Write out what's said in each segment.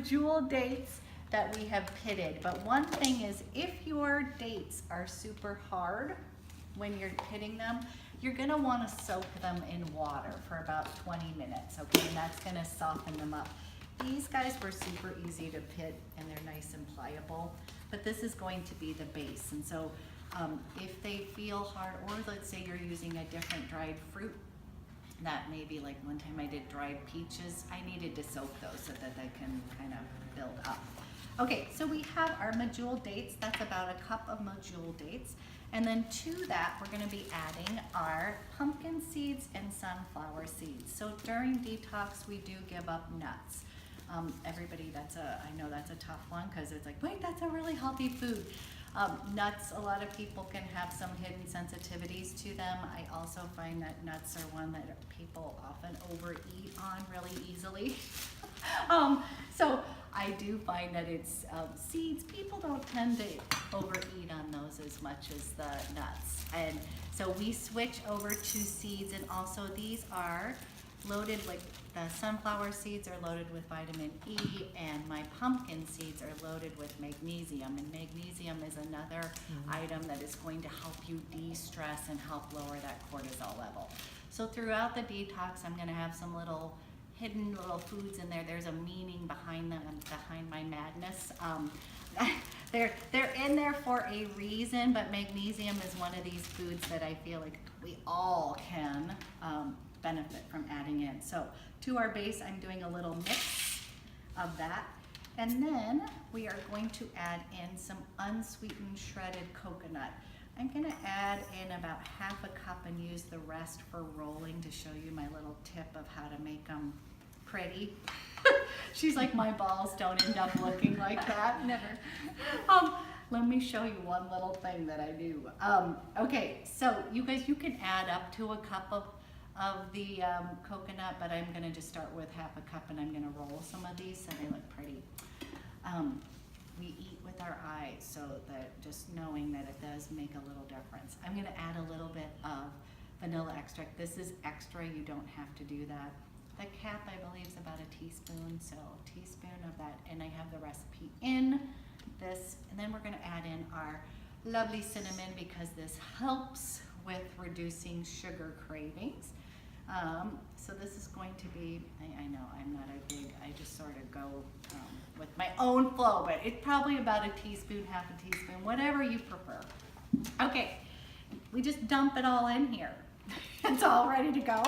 medjool dates that we have pitted. But one thing is, if your dates are super hard when you're pitting them, you're gonna wanna soak them in water for about 20 minutes, okay? And that's gonna soften them up. These guys were super easy to pit and they're nice and pliable, but this is going to be the base. And so if they feel hard, or let's say you're using a different dried fruit, that maybe like one time I did dried peaches, I needed to soak those so that they can kind of build up. Okay, so we have our medjool dates. That's about a cup of medjool dates. And then to that, we're gonna be adding our pumpkin seeds and sunflower seeds. So during detox, we do give up nuts. Everybody, I know that's a tough one because it's like, wait, that's a really healthy food. Nuts, a lot of people can have some hidden sensitivities to them. I also find that nuts are one that people often overeat on really easily. So I do find that it's seeds, people don't tend to overeat on those as much as the nuts. And so we switch over to seeds, and also these are loaded, like the sunflower seeds are loaded with vitamin E, and my pumpkin seeds are loaded with magnesium. And magnesium is another item that is going to help you de-stress and help lower that cortisol level. So throughout the detox, I'm gonna have some hidden little foods in there. There's a meaning behind them, behind my madness. They're in there for a reason, but magnesium is one of these foods that I feel like we all can benefit from adding in. So to our base, I'm doing a little mix of that. And then we are going to add in some unsweetened shredded coconut. I'm gonna add in about half a cup and use the rest for rolling to show you my little tip of how to make them pretty. She's like, my balls don't end up looking like that. Never. Let me show you one little thing that I do. Okay, so you guys, you can add up to a cup of the coconut, but I'm gonna just start with half a cup and I'm gonna roll some of these so they look pretty. We eat with our eyes, so that just knowing that it does make a little difference. I'm gonna add a little bit of vanilla extract. This is extra, you don't have to do that. The cap, I believe, is about a teaspoon, so a teaspoon of that, and I have the recipe in this. And then we're gonna add in our lovely cinnamon because this helps with reducing sugar cravings. So this is going to be, I know I'm not a big, I just sort of go with my own flow, but it's probably about a teaspoon, half a teaspoon, whatever you prefer. Okay, we just dump it all in here. It's all ready to go.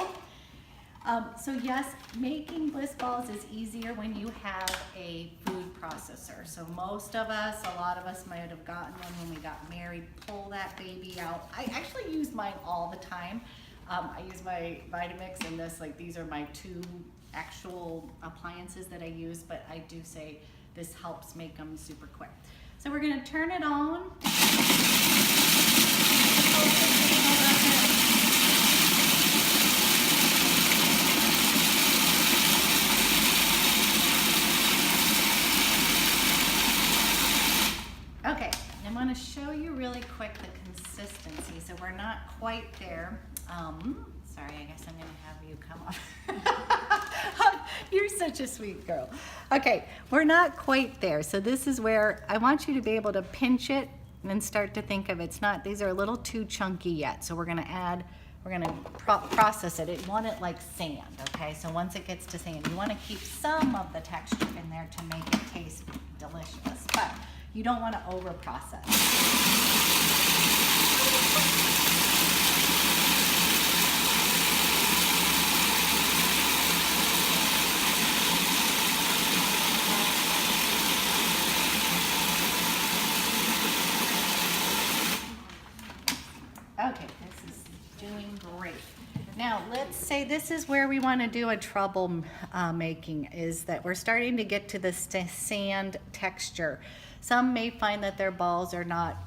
So yes, making Bliss Balls is easier when you have a food processor. So most of us, a lot of us might have gotten one when we got married, pull that baby out. I actually use mine all the time. I use my Vitamix and this, like these are my two actual appliances that I use, but I do say this helps make them super quick. So we're gonna turn it on. Okay, I want to show you really quick the consistency. So we're not quite there. Sorry, I guess I'm going to have you come up. You're such a sweet girl. Okay, we're not quite there. So this is where I want you to be able to pinch it and start to think of it's not, these are a little too chunky yet. So we're going to process it. I want it like sand, okay? So once it gets to sand, you want to keep some of the texture in there to make it taste delicious, but you don't want to over process. Okay, this is doing great. Now, let's say this is where we want to do a trouble making, is that we're starting to get to the sand texture. Some may find that their balls are not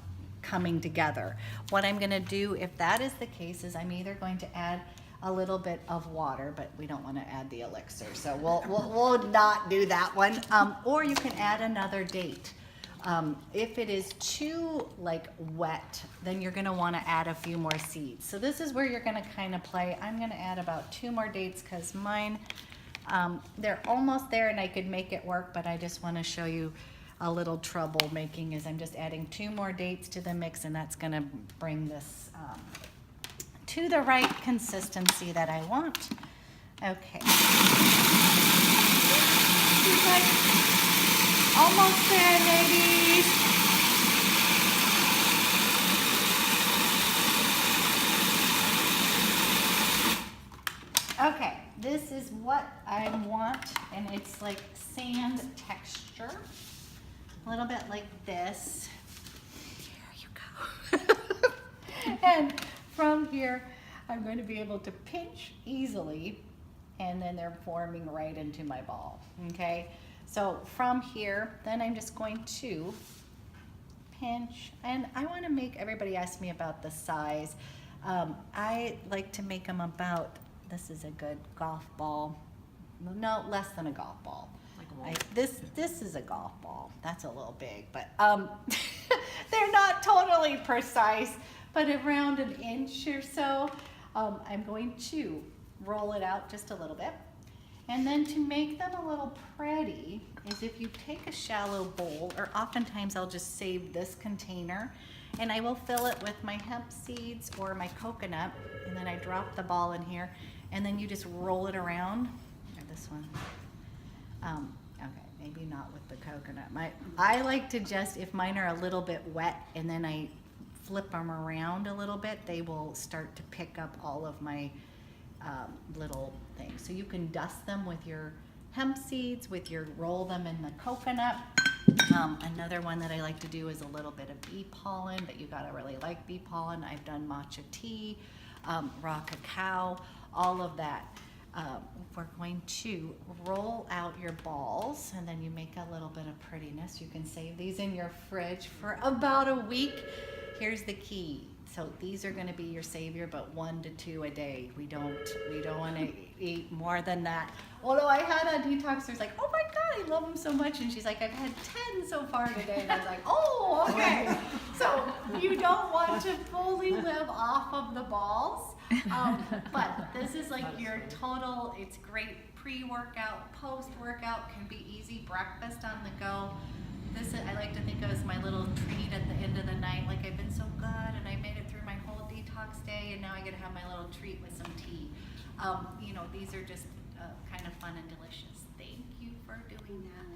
coming together. What I'm going to do, if that is the case, is I'm either going to add a little bit of water, but we don't want to add the elixir, so we'll not do that one. Or you can add another date. If it is too wet, then you're going to want to add a few more seeds. So this is where you're going to kind of play. I'm going to add about 2 more dates because mine They're almost there and I could make it work, but I just want to show you a little trouble making is I'm just adding 2 more dates to the mix, and that's going to bring this to the right consistency that I want. Okay. She's like, almost there, ladies. Okay, this is what I want, and it's like sand texture. A little bit like this. Here you go. And from here, I'm going to be able to pinch easily, and then they're forming right into my ball, okay? So from here, then I'm just going to pinch, and I want to make, everybody ask me about the size. I like to make them about, this is a good golf ball, no, less than a golf ball. This is a golf ball. That's a little big, but they're not totally precise, but around an inch or so. I'm going to roll it out just a little bit. And then to make them a little pretty is if you take a shallow bowl, or oftentimes I'll just save this container, and I will fill it with my hemp seeds or my coconut, and then I drop the ball in here, and then you just roll it around. Or this one. Okay, maybe not with the coconut. I like to just, if mine are a little bit wet and then I flip them around a little bit, they will start to pick up all of my little things. So you can dust them with your hemp seeds, roll them in the coconut. Another one that I like to do is a little bit of bee pollen, but you gotta really like bee pollen. I've done matcha tea, raw cacao, all of that. We're going to roll out your balls, and then you make a little bit of prettiness. You can save these in your fridge for about a week. Here's the key. So these are going to be your savior, but 1 to 2 a day. We don't want to eat more than that. Although I had a detox who's like, oh my God, I love them so much. And she's like, I've had 10 so far today. And I was like, oh, okay. So you don't want to fully live off of the balls. But this is like your total, it's great pre-workout, post-workout, can be easy, breakfast on the go. This I like to think of as my little treat at the end of the night. Like I've been so good and I made it through my whole detox day, and now I get to have my little treat with some tea. You know, these are just kind of fun and delicious. Thank you for doing that.